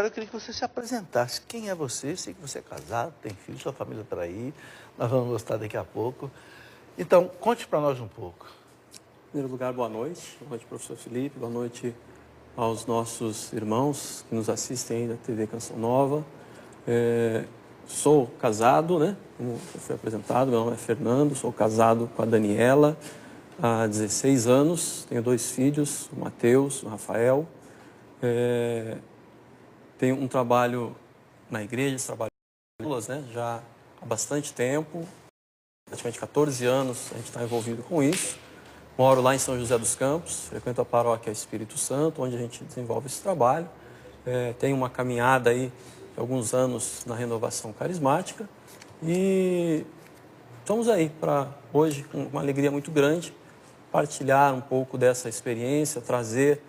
Eu queria que você se apresentasse. Quem é você? Sei que você é casado, tem filho, sua família está aí. Nós vamos gostar daqui a pouco. Então, conte para nós um pouco. Em primeiro lugar, boa noite, professor Felipe, boa noite aos nossos irmãos que nos assistem aí da TV Canção Nova. Sou casado, né? Como foi apresentado, meu nome é Fernando, sou casado com a Daniela há 16 anos, tenho 2 filhos, o Mateus, o Rafael. Tenho um trabalho na igreja, trabalho em aulas, né? Já há bastante tempo, praticamente 14 anos a gente está envolvido com isso. Moro lá em São José dos Campos, frequento a paróquia Espírito Santo, onde a gente desenvolve esse trabalho. Tenho uma caminhada aí de alguns anos na renovação carismática e estamos aí para hoje, com uma alegria muito grande, partilhar um pouco dessa experiência, trazer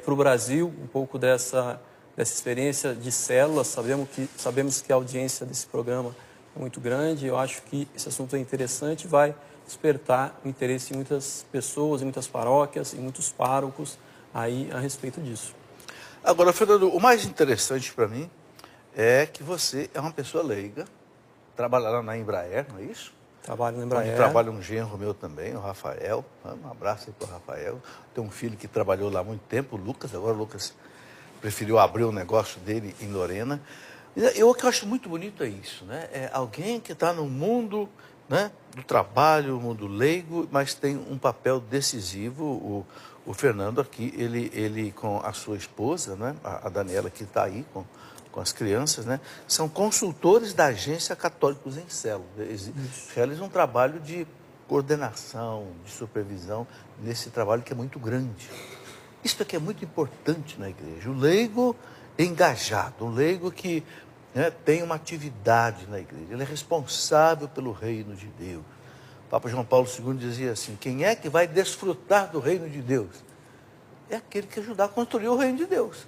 para o Brasil um pouco dessa experiência de células. Sabemos que a audiência desse programa é muito grande. Eu acho que esse assunto é interessante e vai despertar o interesse em muitas pessoas, em muitas paróquias, em muitos párocos aí a respeito disso. Agora, Fernando, o mais interessante para mim é que você é uma pessoa leiga, trabalha lá na Embraer, não é isso? Trabalho na Embraer. Onde trabalha um genro meu também, o Rafael. Um abraço aí para o Rafael. Tem um filho que trabalhou lá há muito tempo, o Lucas. Agora o Lucas preferiu abrir o negócio dele em Lorena. O que eu acho muito bonito é isso, né? É alguém que está no mundo, né, do trabalho, mundo leigo, mas tem um papel decisivo. O Fernando aqui, ele com a sua esposa, né, a Daniela, que está aí com as crianças, né, são consultores da Agência Católicos em Célula. Eles realizam um trabalho de coordenação, de supervisão nesse trabalho que é muito grande. Isso aqui é muito importante na igreja. O leigo engajado, o leigo que, né, tem uma atividade na igreja. Ele é responsável pelo reino de Deus. O Papa João Paulo II dizia assim: quem é que vai desfrutar do reino de Deus? É aquele que ajudar a construir o reino de Deus.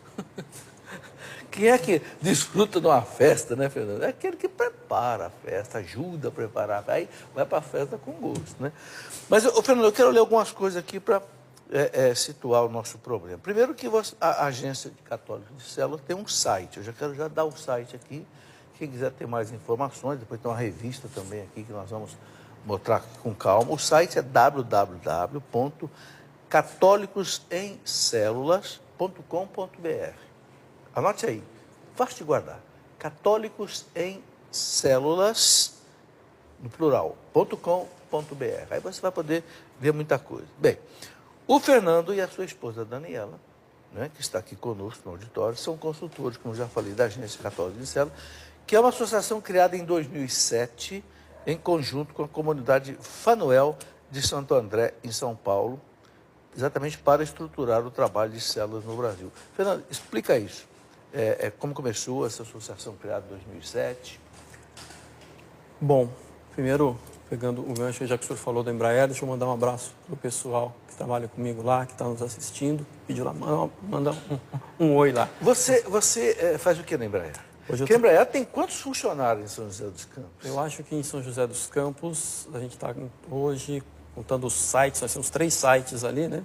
Quem é que desfruta de uma festa, né, Fernando? É aquele que prepara a festa, ajuda a preparar, aí vai para a festa com gosto, né? Mas, Fernando, eu quero ler algumas coisas aqui para situar o nosso problema. Primeiro que a Agência de Católicos de Célula tem um site. Eu já quero dar o site aqui. Quem quiser ter mais informações, depois tem uma revista também aqui que nós vamos mostrar com calma. O site é www.catolicosemcelulas.com.br. Anote aí, fácil de guardar. Catolicosemcelulas, no plural, .com.br. Aí você vai poder ver muita coisa. Bem, o Fernando e a sua esposa Daniela, né, que está aqui conosco no auditório, são consultores, como já falei, da Agência Católica de Célula, que é uma associação criada em 2007, em conjunto com a comunidade Fanuel de Santo André, em São Paulo, exatamente para estruturar o trabalho de células no Brasil. Fernando, explica isso. Como começou essa associação criada em 2007? Bom, primeiro, pegando o gancho, já que o senhor falou da Embraer, deixa eu mandar um abraço para o pessoal que trabalha comigo lá, que está nos assistindo. Pediu lá, manda um oi lá. Você faz o que na Embraer? Porque a Embraer tem quantos funcionários em São José dos Campos? Eu acho que em São José dos Campos, a gente está hoje, contando os sites, nós temos 3 sites ali, né?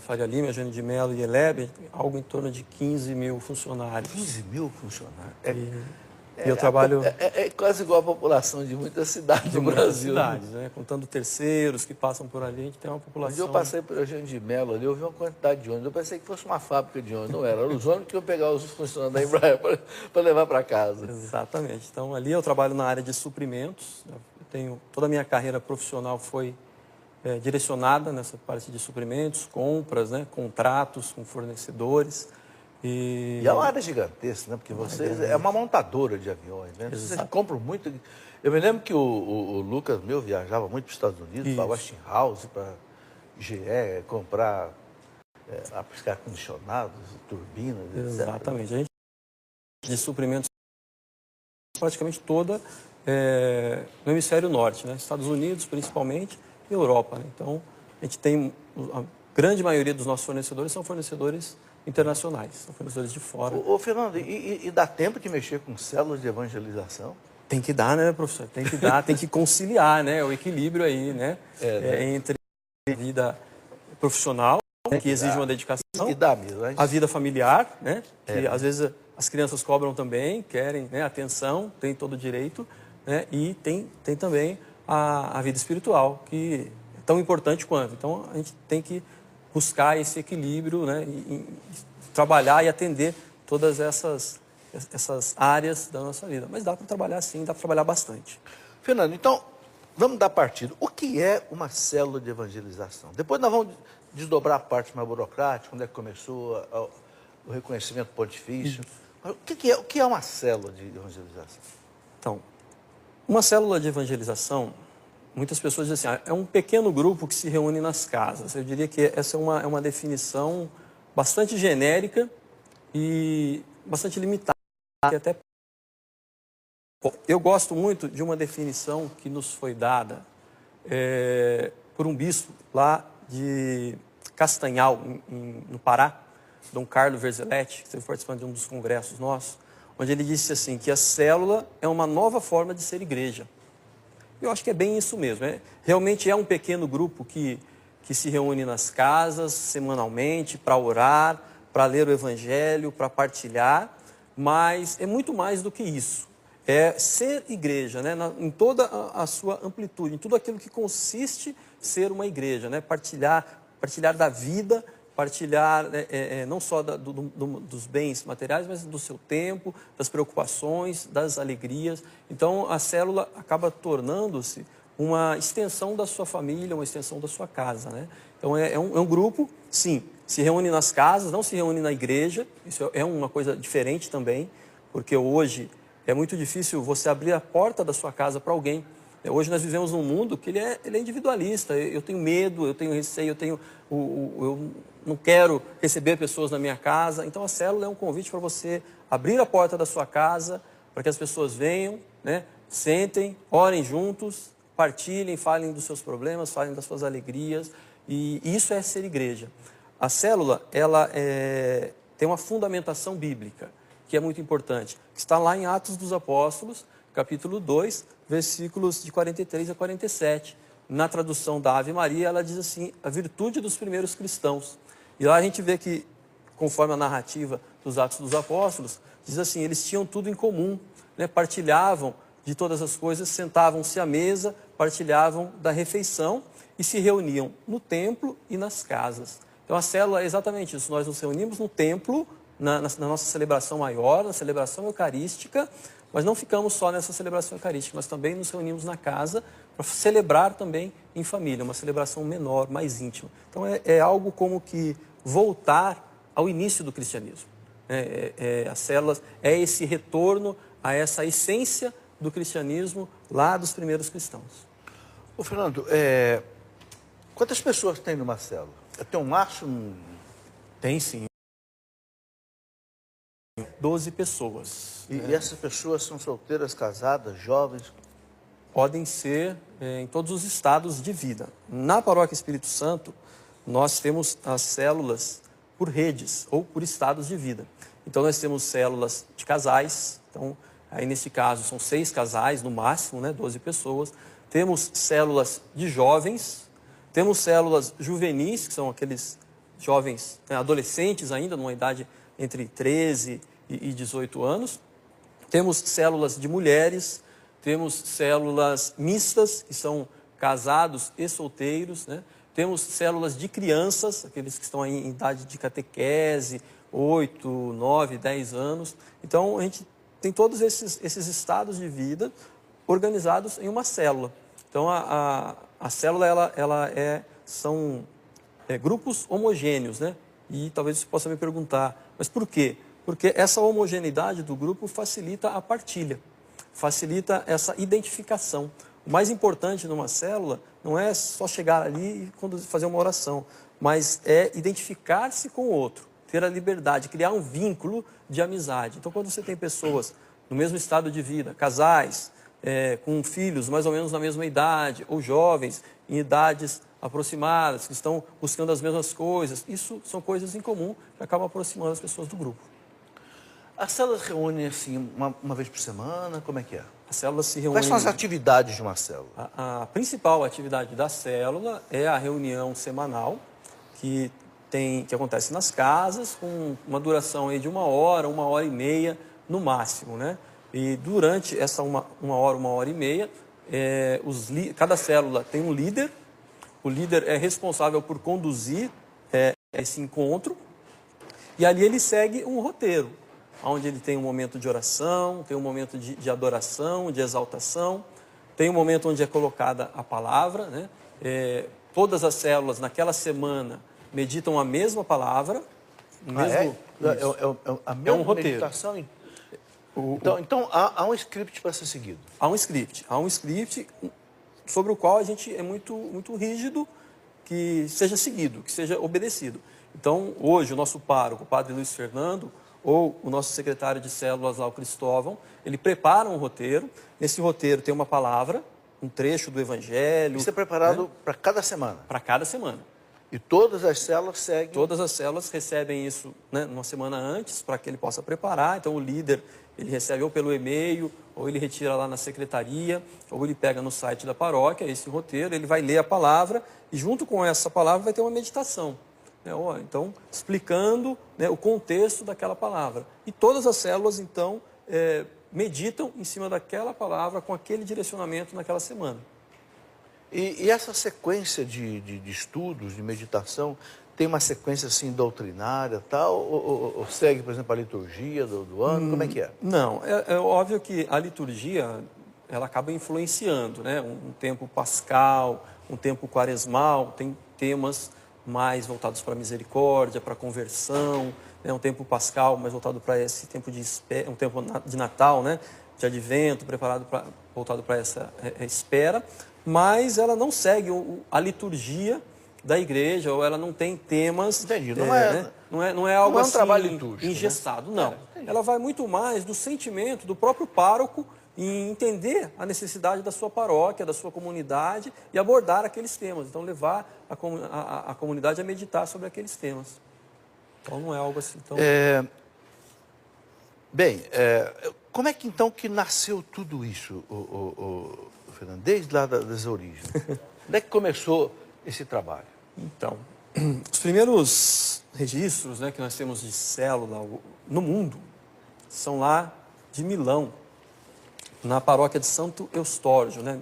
Faria Lima, Eugênio de Mello e Elebe, algo em torno de 15 mil funcionários. 15 mil funcionários? E eu trabalho... É quase igual a população de muitas cidades do Brasil. Cidades, né? Contando terceiros que passam por ali, a gente tem uma população... Eu passei por Eugênio de Mello ali, eu vi uma quantidade de ônibus. Eu pensei que fosse uma fábrica de ônibus, não era. Eram os ônibus que iam pegar os funcionários da Embraer para levar para casa. Exatamente. Então, ali eu trabalho na área de suprimentos. Toda a minha carreira profissional foi direcionada nessa parte de suprimentos, compras, né? Contratos com fornecedores. E é uma área gigantesca, né? Porque vocês é uma montadora de aviões, né? Vocês compram muito. Eu me lembro que o Lucas meu viajava muito para os Estados Unidos, para Westinghouse, para GE, comprar ar-condicionados, turbinas, etc. Exatamente. A gente de suprimentos praticamente toda no hemisfério norte, né? Estados Unidos principalmente e Europa, né? Então, a gente tem a grande maioria dos nossos fornecedores são fornecedores internacionais, são fornecedores de fora. Fernando, e dá tempo de mexer com células de evangelização? Tem que dar, né, professor? Tem que dar, tem que conciliar, né, o equilíbrio aí, né, entre a vida profissional, que exige uma dedicação, e dá mesmo, a vida familiar, né, que às vezes As crianças cobram também, querem, né, atenção, tem todo o direito, né, e tem também a vida espiritual, que é tão importante quanto. Então, a gente tem que buscar esse equilíbrio, né, e trabalhar e atender todas essas áreas da nossa vida. Mas dá para trabalhar sim, dá para trabalhar bastante. Fernando, então, vamos dar partida. O que é uma célula de evangelização? Depois nós vamos desdobrar a parte mais burocrática, onde é que começou o reconhecimento pontifício. Mas o que é uma célula de evangelização? Então, uma célula de evangelização, muitas pessoas dizem assim, é um pequeno grupo que se reúne nas casas. Eu diria que essa é uma definição bastante genérica e bastante limitada. Até... Eu gosto muito de uma definição que nos foi dada por um bispo lá de Castanhal, no Pará, Dom Carlo Verzeletti, que esteve participando de um dos congressos nossos, onde ele disse assim, que a célula é uma nova forma de ser igreja. Eu acho que é bem isso mesmo. Realmente é um pequeno grupo que se reúne nas casas semanalmente para orar, para ler o evangelho, para partilhar, mas é muito mais do que isso. É ser igreja, né? Em toda a sua amplitude, em tudo aquilo que consiste ser uma igreja, né? Partilhar da vida, partilhar não só dos bens materiais, mas do seu tempo, das preocupações, das alegrias. Então, a célula acaba tornando-se uma extensão da sua família, uma extensão da sua casa, né? Então, é um grupo, sim, se reúne nas casas, não se reúne na igreja. Isso é uma coisa diferente também, porque hoje é muito difícil você abrir a porta da sua casa para alguém. Hoje nós vivemos num mundo que ele é individualista. Eu tenho medo, eu tenho receio, eu não quero receber pessoas na minha casa. Então a célula é um convite para você abrir a porta da sua casa, para que as pessoas venham, né, sentem, orem juntos, partilhem, falem dos seus problemas, falem das suas alegrias. E isso é ser igreja. A célula, ela tem uma fundamentação bíblica, que é muito importante, que está lá em Atos dos Apóstolos, capítulo 2, versículos de 43 a 47. Na tradução da Ave Maria, ela diz assim, a virtude dos primeiros cristãos. E lá a gente vê que, conforme a narrativa dos Atos dos Apóstolos, diz assim, eles tinham tudo em comum, né? Partilhavam de todas as coisas, sentavam-se à mesa, partilhavam da refeição e se reuniam no templo e nas casas. Então a célula é exatamente isso, nós nos reunimos no templo, na nossa celebração maior, na celebração eucarística, mas não ficamos só nessa celebração eucarística, nós também nos reunimos na casa para celebrar também em família, uma celebração menor, mais íntima. Então é algo como que voltar ao início do cristianismo. As células é esse retorno a essa essência do cristianismo lá dos primeiros cristãos. Ô Fernando, quantas pessoas tem numa célula? Tem um máximo? Tem sim. 12 pessoas. E essas pessoas são solteiras, casadas, jovens? Podem ser em todos os estados de vida. Na Paróquia Espírito Santo, nós temos as células por redes ou por estados de vida. Então, nós temos células de casais. Então, aí nesse caso, são 6 casais, no máximo, né, 12 pessoas. Temos células de jovens. Temos células juvenis, que são aqueles jovens, né, adolescentes ainda, numa idade entre 13 e 18 anos. Temos células de mulheres, temos células mistas, que são casados e solteiros, né? Temos células de crianças, aqueles que estão aí em idade de catequese, 8, 9, 10 anos. Então, a gente tem todos esses estados de vida organizados em uma célula. Então, a célula, são grupos homogêneos, né? E talvez você possa me perguntar, mas por quê? Porque essa homogeneidade do grupo facilita a partilha, facilita essa identificação. O mais importante numa célula não é só chegar ali e fazer uma oração, mas é identificar-se com o outro, ter a liberdade, criar um vínculo de amizade. Então, quando você tem pessoas no mesmo estado de vida, casais, com filhos mais ou menos na mesma idade, ou jovens em idades aproximadas, que estão buscando as mesmas coisas, isso são coisas em comum que acabam aproximando as pessoas do grupo. As células se reúnem assim uma vez por semana? Como é que é? As células se reúnem... Quais são as atividades de uma célula? A principal atividade da célula é a reunião semanal, que que acontece nas casas, com uma duração aí de 1 hora e meia no máximo, né? E durante essa uma hora e meia, cada célula tem um líder. O líder é responsável por conduzir esse encontro. E ali ele segue um roteiro, onde ele tem um momento de oração, tem um momento de adoração, de exaltação, tem um momento onde é colocada a palavra, né? Todas as células naquela semana meditam a mesma palavra. A mesma um roteiro. meditação? Então há um script para ser seguido. Há um script sobre o qual a gente é muito rígido que seja seguido, que seja obedecido. Então, hoje, o nosso pároco, o padre Luiz Fernando, ou o nosso secretário de células lá, o Cristóvão, ele prepara um roteiro. Nesse roteiro tem uma palavra, um trecho do Evangelho. Isso é preparado, né, para cada semana? Para cada semana. E todas as células seguem? Todas as células recebem isso, né, uma semana antes, para que ele possa preparar. Então, o líder, ele recebe ou pelo e-mail, ou ele retira lá na secretaria, ou ele pega no site da paróquia esse roteiro, ele vai ler a palavra, e junto com essa palavra vai ter uma meditação. Então, explicando, né, o contexto daquela palavra. E todas as células, então, meditam em cima daquela palavra com aquele direcionamento naquela semana. E essa sequência de estudos, de meditação, tem uma sequência assim doutrinária, tal, ou segue, por exemplo, a liturgia do ano? Como é que é? Não, é óbvio que a liturgia ela acaba influenciando, né? Um tempo pascal, um tempo quaresmal, tem temas mais voltados para a misericórdia, para a conversão, né? Um tempo pascal mais voltado para esse tempo um tempo de Natal, né? De advento, voltado para essa espera, mas ela não segue a liturgia da igreja, ou ela não tem temas... Entendi, né? Não é algo assim, trabalho litúrgico, engessado, né? não. Ela vai muito mais do sentimento do próprio pároco em entender a necessidade da sua paróquia, da sua comunidade e abordar aqueles temas. Então, levar a comunidade a meditar sobre aqueles temas. Então, não é algo assim tão... Como é que então que nasceu tudo isso, Fernando, desde lá das origens? Onde é que começou esse trabalho? Então, os primeiros registros, né, que nós temos de célula no mundo são lá de Milão, na paróquia de Santo Eustórgio, né?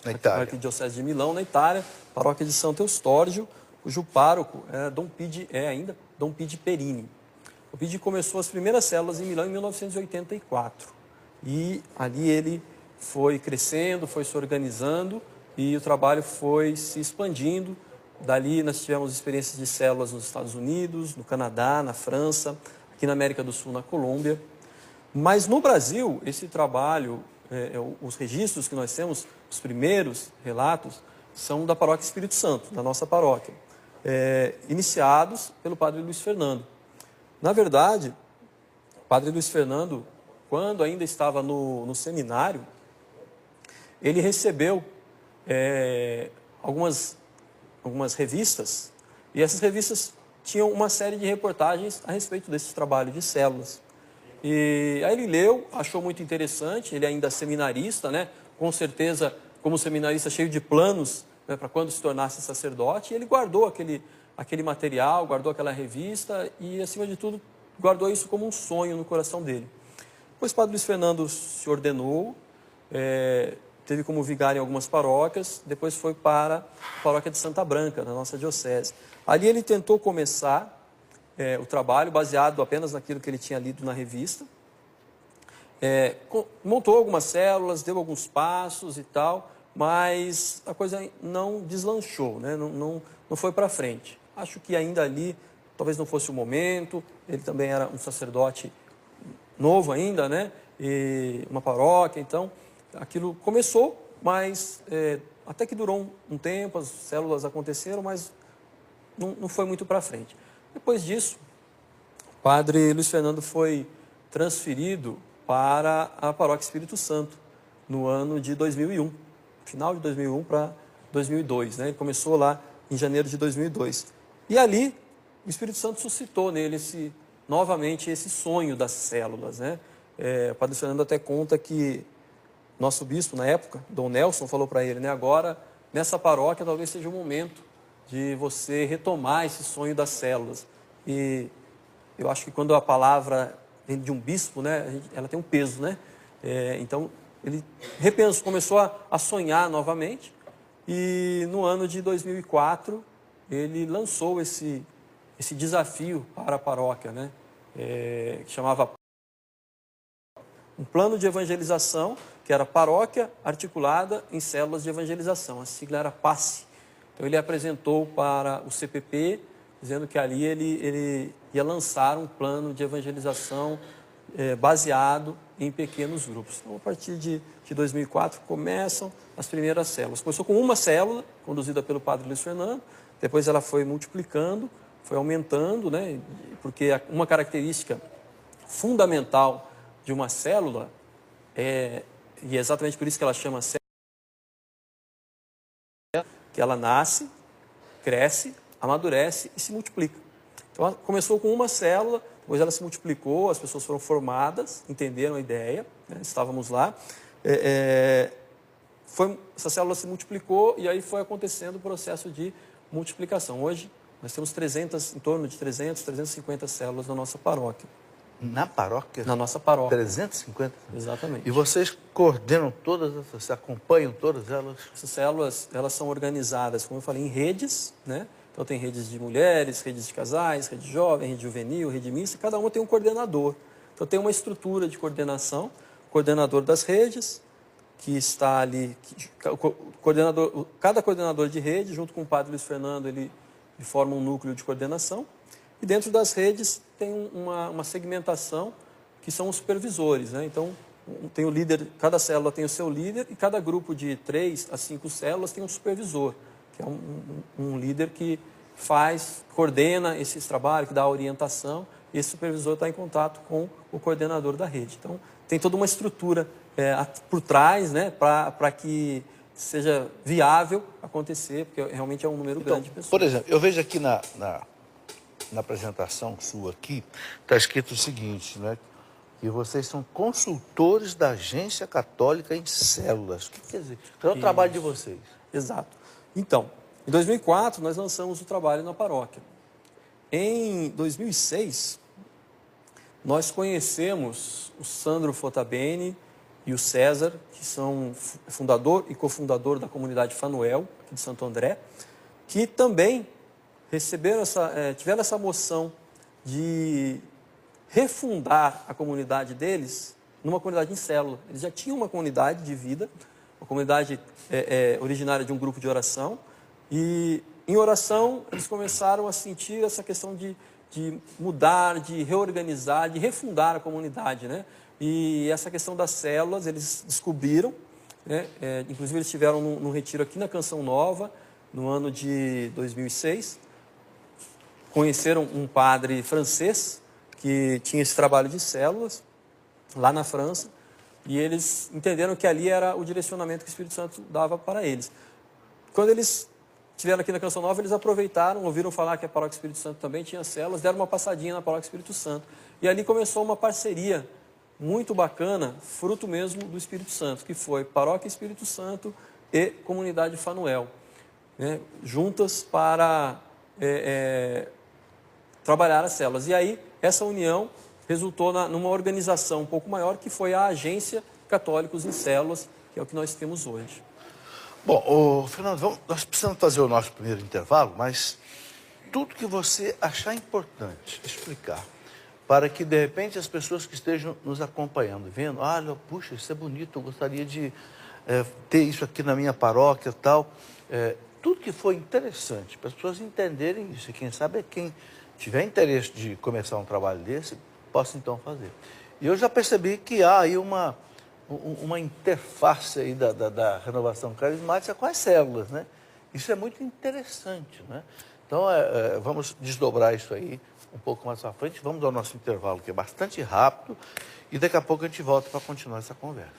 Na Itália. Na arquidiocese de Milão, na Itália, paróquia de Santo Eustórgio, cujo pároco é ainda Dom Pidi Perini. O Pidi começou as primeiras células em Milão em 1984. E ali ele foi crescendo, foi se organizando e o trabalho foi se expandindo. Dali nós tivemos experiências de células nos Estados Unidos, no Canadá, na França, aqui na América do Sul, na Colômbia. Mas no Brasil, esse trabalho, os registros que nós temos, os primeiros relatos, são da Paróquia Espírito Santo, da nossa paróquia, iniciados pelo Padre Luiz Fernando. Na verdade, o Padre Luiz Fernando, quando ainda estava no seminário, ele recebeu algumas revistas, e essas revistas tinham uma série de reportagens a respeito desse trabalho de células. E aí ele leu, achou muito interessante, ele ainda é seminarista, né? Com certeza, como seminarista cheio de planos, né, para quando se tornasse sacerdote, e ele guardou aquele material, guardou aquela revista e, acima de tudo, guardou isso como um sonho no coração dele. Depois o Padre Luiz Fernando se ordenou, teve como vigário em algumas paróquias, depois foi para a paróquia de Santa Branca, na nossa diocese. Ali ele tentou começar o trabalho baseado apenas naquilo que ele tinha lido na revista. Montou algumas células, deu alguns passos e tal, mas a coisa não deslanchou, né? Não foi para frente. Acho que ainda ali, talvez não fosse o momento, ele também era um sacerdote novo ainda, né? E uma paróquia, então aquilo começou, mas até que durou um tempo, as células aconteceram, mas não foi muito para frente. Depois disso, o Padre Luiz Fernando foi transferido para a Paróquia Espírito Santo no ano de 2001, final de 2001 para 2002, né? Ele começou lá em janeiro de 2002. E ali, o Espírito Santo suscitou nele novamente esse sonho das células, né? O Padre Luiz Fernando até conta que nosso bispo, na época, Dom Nelson, falou para ele, né? Agora, nessa paróquia, talvez seja o momento de você retomar esse sonho das células. E eu acho que quando a palavra vem de um bispo, né, ela tem um peso, né? Então, ele repensou, começou a sonhar novamente, e no ano de 2004, ele lançou esse desafio para a paróquia, né? Que chamava um plano de evangelização, que era paróquia articulada em células de evangelização. A sigla era PASSE. Então, ele apresentou para o CPP, dizendo que ali ele ia lançar um plano de evangelização baseado em pequenos grupos. Então, a partir de 2004, começam as primeiras células. Começou com uma célula, conduzida pelo padre Luiz Fernando, depois ela foi multiplicando, foi aumentando, né? Porque uma característica fundamental de uma célula, e é exatamente por isso que ela chama célula, que ela nasce, cresce, amadurece e se multiplica. Então, ela começou com uma célula, depois ela se multiplicou, as pessoas foram formadas, entenderam a ideia, né? Estávamos lá. Essa célula se multiplicou e aí foi acontecendo o processo de multiplicação. Hoje, nós temos em torno de 350 células na nossa paróquia. Na paróquia? Na nossa paróquia. 350? Exatamente. E vocês coordenam todas essas, acompanham todas elas? Essas células, elas são organizadas, como eu falei, em redes, né? Então, tem redes de mulheres, redes de casais, rede jovem, rede juvenil, rede mista, cada uma tem um coordenador. Então, tem uma estrutura de coordenação, coordenador das redes, que está ali, cada coordenador de rede, junto com o padre Luiz Fernando, ele forma um núcleo de coordenação, e dentro das redes tem uma segmentação, que são os supervisores, né? Então, tem o líder, cada célula tem o seu líder, e cada grupo de 3 a 5 células tem um supervisor, que é um líder que coordena esses trabalhos, que dá a orientação, e esse supervisor está em contato com o coordenador da rede. Então, tem toda uma estrutura por trás, né, para que seja viável acontecer, porque realmente é um número grande de pessoas. Por exemplo, eu vejo aqui na apresentação sua aqui, está escrito o seguinte, né, que vocês são consultores da Agência Católica em Células. O que quer dizer? Qual é o trabalho de vocês? Exato. Então, em 2004, nós lançamos o trabalho na paróquia. Em 2006, nós conhecemos o Sandro Fotabene e o César, que são fundador e cofundador da comunidade Fanuel, aqui de Santo André, que também tiveram essa moção de refundar a comunidade deles numa comunidade em célula. Eles já tinham uma comunidade de vida, uma comunidade originária de um grupo de oração, e em oração eles começaram a sentir essa questão de mudar, de reorganizar, de refundar a comunidade, né? E essa questão das células eles descobriram, né? Inclusive eles estiveram num retiro aqui na Canção Nova, no ano de 2006, conheceram um padre francês que tinha esse trabalho de células lá na França, e eles entenderam que ali era o direcionamento que o Espírito Santo dava para eles. Quando eles estiveram aqui na Canção Nova, eles aproveitaram, ouviram falar que a Paróquia Espírito Santo também tinha células, deram uma passadinha na Paróquia Espírito Santo. E ali começou uma parceria muito bacana, fruto mesmo do Espírito Santo, que foi Paróquia Espírito Santo e Comunidade Fanuel, né, juntas para trabalhar as células. E aí, essa união resultou numa organização um pouco maior, que foi a Agência Católicos em Células, que é o que nós temos hoje. Bom, Fernando, nós precisamos fazer o nosso primeiro intervalo, mas tudo que você achar importante explicar, para que, de repente, as pessoas que estejam nos acompanhando, vendo, olha, puxa, isso é bonito, eu gostaria de ter isso aqui na minha paróquia e tal, tudo que for interessante, para as pessoas entenderem isso, e quem sabe quem tiver interesse de começar um trabalho desse, possa então fazer. E eu já percebi que há aí uma interface aí da renovação carismática com as células, né? Isso é muito interessante, né? Então, vamos desdobrar isso aí um pouco mais à frente. Vamos ao nosso intervalo, que é bastante rápido, e daqui a pouco a gente volta para continuar essa conversa.